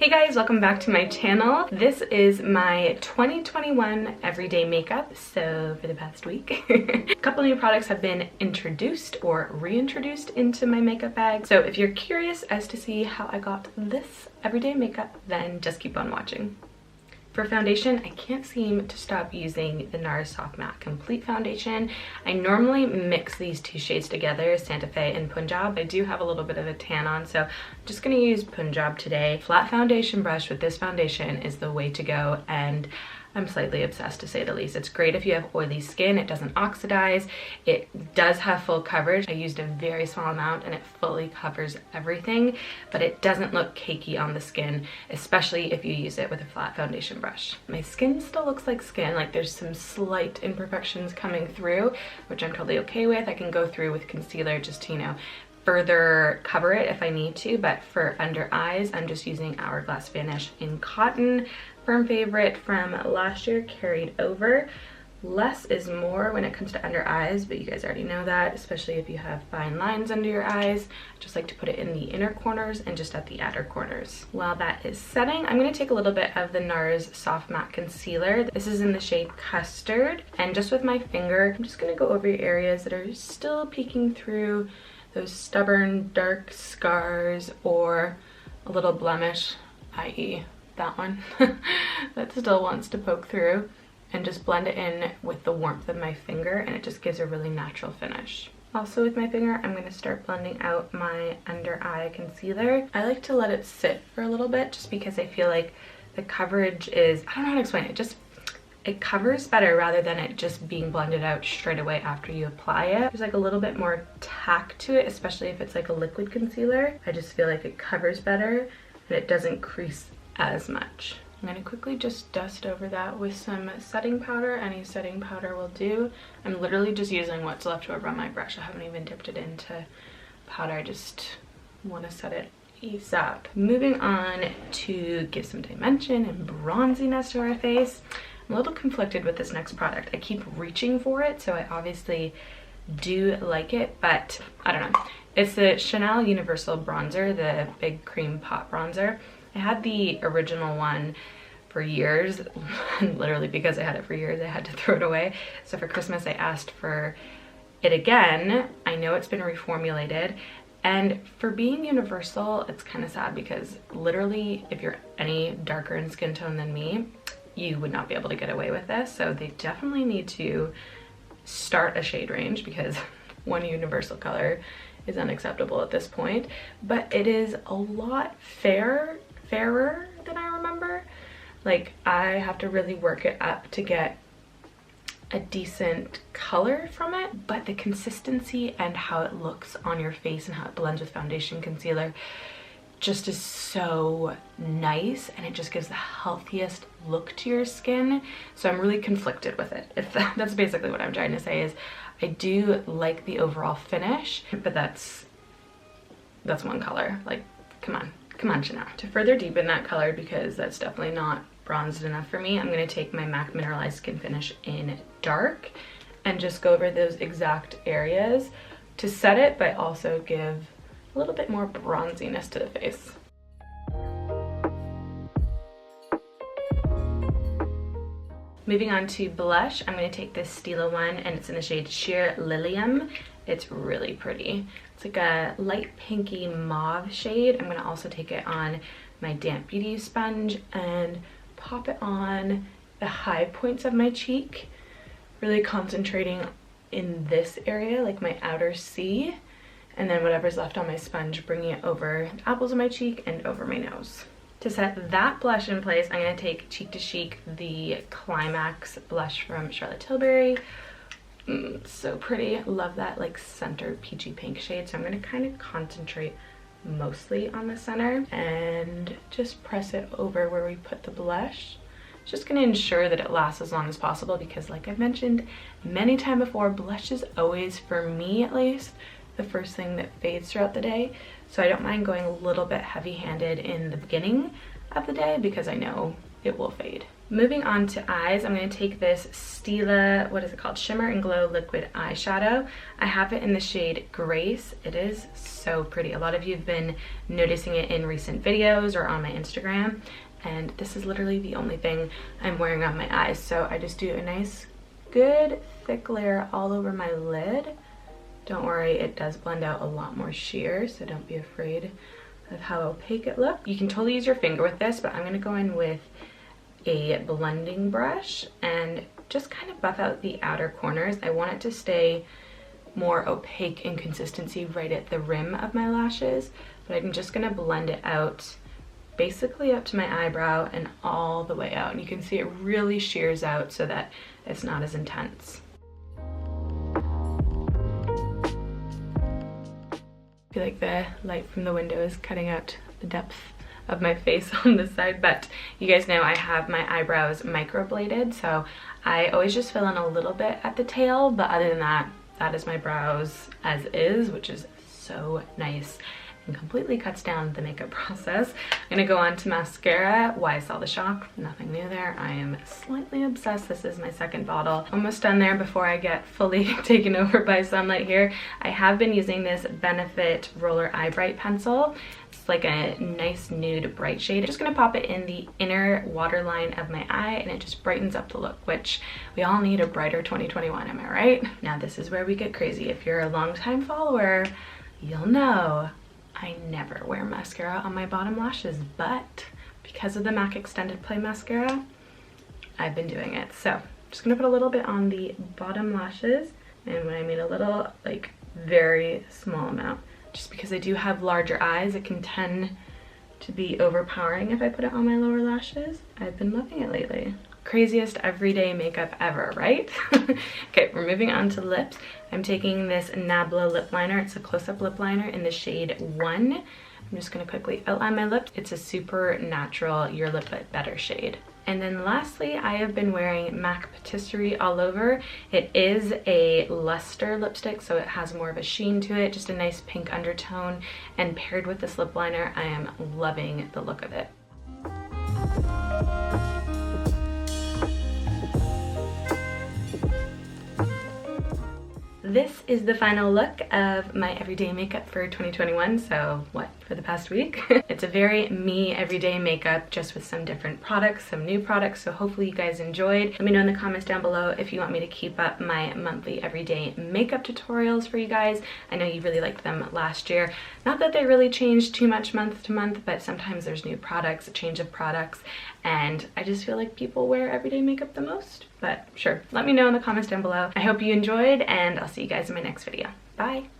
Hey guys, welcome back to my channel. This is my 2021 everyday makeup. So for the past week, a couple new products have been introduced or reintroduced into my makeup bag. So if you're curious as to see how I got this everyday makeup, then just keep on watching. For foundation, I can't seem to stop using the NARS Soft Matte Complete Foundation. I normally mix these two shades together, Santa Fe and Punjab. I do have a little bit of a tan on, so I'm just gonna use Punjab today. Flat foundation brush with this foundation is the way to go, and I'm slightly obsessed, to say the least. It's great if you have oily skin. It doesn't oxidize. It does have full coverage. I used a very small amount and it fully covers everything, but it doesn't look cakey on the skin, especially if you use it with a flat foundation brush. My skin still looks like skin, like there's some slight imperfections coming through, which I'm totally okay with. I can go through with concealer just to, you know, further cover it if I need to, but for under eyes, I'm just using Hourglass Finish in Cotton. Firm favorite from last year, carried over. Less is more when it comes to under eyes, but you guys already know that, especially if you have fine lines under your eyes. I just like to put it in the inner corners and just at the outer corners. While that is setting, I'm going to take a little bit of the NARS Soft Matte Concealer. This is in the shade Custard, and just with my finger, I'm just going to go over your areas that are still peeking through, those stubborn dark scars or a little blemish, i.e. that one that still wants to poke through, and just blend it in with the warmth of my finger, and it just gives a really natural finish. Also with my finger, I'm going to start blending out my under eye concealer. I like to let it sit for a little bit just because I feel like the coverage is, I don't know how to explain it, it covers better rather than it just being blended out straight away after you apply it. There's like a little bit more tack to it, especially if it's like a liquid concealer. I just feel like it covers better and it doesn't crease as much. I'm going to quickly just dust over that with some setting powder. Any setting powder will do. I'm literally just using what's left over on my brush. I haven't even dipped it into powder. I just want to set it ASAP. Moving on to give some dimension and bronziness to our face. I'm a little conflicted with this next product. I keep reaching for it, so I obviously do like it, but I don't know. It's the Chanel Universal Bronzer, the big cream pot bronzer. I had the original one for years, and literally because I had it for years, I had to throw it away. So for Christmas, I asked for it again. I know it's been reformulated, and for being universal, it's kind of sad because literally if you're any darker in skin tone than me, you would not be able to get away with this. So they definitely need to start a shade range because one universal color is unacceptable at this point. But it is a lot fairer than I remember. Like, I have to really work it up to get a decent color from it, but the consistency and how it looks on your face and how it blends with foundation concealer just is so nice, and it just gives the healthiest look to your skin. So I'm really conflicted with it. If that's basically what I'm trying to say, is I do like the overall finish, but that's one color. Like, come on Chanel. To further deepen that color, because that's definitely not bronzed enough for me, I'm going to take my MAC Mineralized Skin Finish in Dark and just go over those exact areas to set it, but also give a little bit more bronziness to the face. Moving on to blush, I'm going to take this Stila one, and it's in the shade Sheer Lillium. It's really pretty. It's like a light pinky mauve shade. I'm going to also take it on my Damp Beauty sponge and pop it on the high points of my cheek, really concentrating in this area, like my outer C, and then whatever's left on my sponge, bringing it over the apples of my cheek and over my nose. To set that blush in place, I'm going to take Cheek to Chic, the Climax blush from Charlotte Tilbury. So pretty. Love that like center peachy pink shade. So I'm going to kind of concentrate mostly on the center and just press it over where we put the blush. Just going to ensure that it lasts as long as possible, because like I've mentioned many times before, blush is always, for me at least, the first thing that fades throughout the day. So I don't mind going a little bit heavy-handed in the beginning of the day, because I know it will fade. Moving on to eyes, I'm going to take this Stila, what is it called? Shimmer and Glow Liquid Eyeshadow. I have it in the shade Grace. It is so pretty. A lot of you have been noticing it in recent videos or on my Instagram, and this is literally the only thing I'm wearing on my eyes. So I just do a nice, good, thick layer all over my lid. Don't worry, it does blend out a lot more sheer, so don't be afraid of how opaque it looks. You can totally use your finger with this, but I'm going to go in with a blending brush and just kind of buff out the outer corners. I want it to stay more opaque in consistency right at the rim of my lashes, but I'm just going to blend it out basically up to my eyebrow and all the way out. And you can see it really shears out so that it's not as intense. I feel like the light from the window is cutting out the depth of my face on this side, but you guys know I have my eyebrows microbladed, so I always just fill in a little bit at the tail, but other than that, that is my brows as is, which is so nice and completely cuts down the makeup process. I'm gonna go on to mascara. Why I saw the shock, nothing new there. I am slightly obsessed. This is my second bottle. Almost done there before I get fully taken over by sunlight here. I have been using this Benefit Roller Eye Bright Pencil. It's like a nice nude bright shade. I'm just gonna pop it in the inner waterline of my eye and it just brightens up the look, which we all need a brighter 2021, am I right? Now this is where we get crazy. If you're a longtime follower, you'll know I never wear mascara on my bottom lashes, but because of the MAC Extended Play Mascara, I've been doing it. So I'm just gonna put a little bit on the bottom lashes, and when I mean a little, like very small amount, just because I do have larger eyes, it can tend to be overpowering if I put it on my lower lashes. I've been loving it lately. Craziest everyday makeup ever, right? Okay, we're moving on to lips. I'm taking this Nabla Lip Liner. It's a close-up lip liner in the shade 1. I'm just gonna quickly outline my lips. It's a super natural Your Lip But Better shade. And then lastly, I have been wearing MAC Patiserrie All Over. It is a luster lipstick, so it has more of a sheen to it, just a nice pink undertone. And paired with this lip liner, I am loving the look of it. This is the final look of my everyday makeup for 2021, so what, for the past week? It's a very me everyday makeup, just with some different products, some new products, so hopefully you guys enjoyed. Let me know in the comments down below if you want me to keep up my monthly everyday makeup tutorials for you guys. I know you really liked them last year. Not that they really changed too much month to month, but sometimes there's new products, a change of products, and I just feel like people wear everyday makeup the most. But sure, let me know in the comments down below. I hope you enjoyed, and I'll see you guys in my next video. Bye!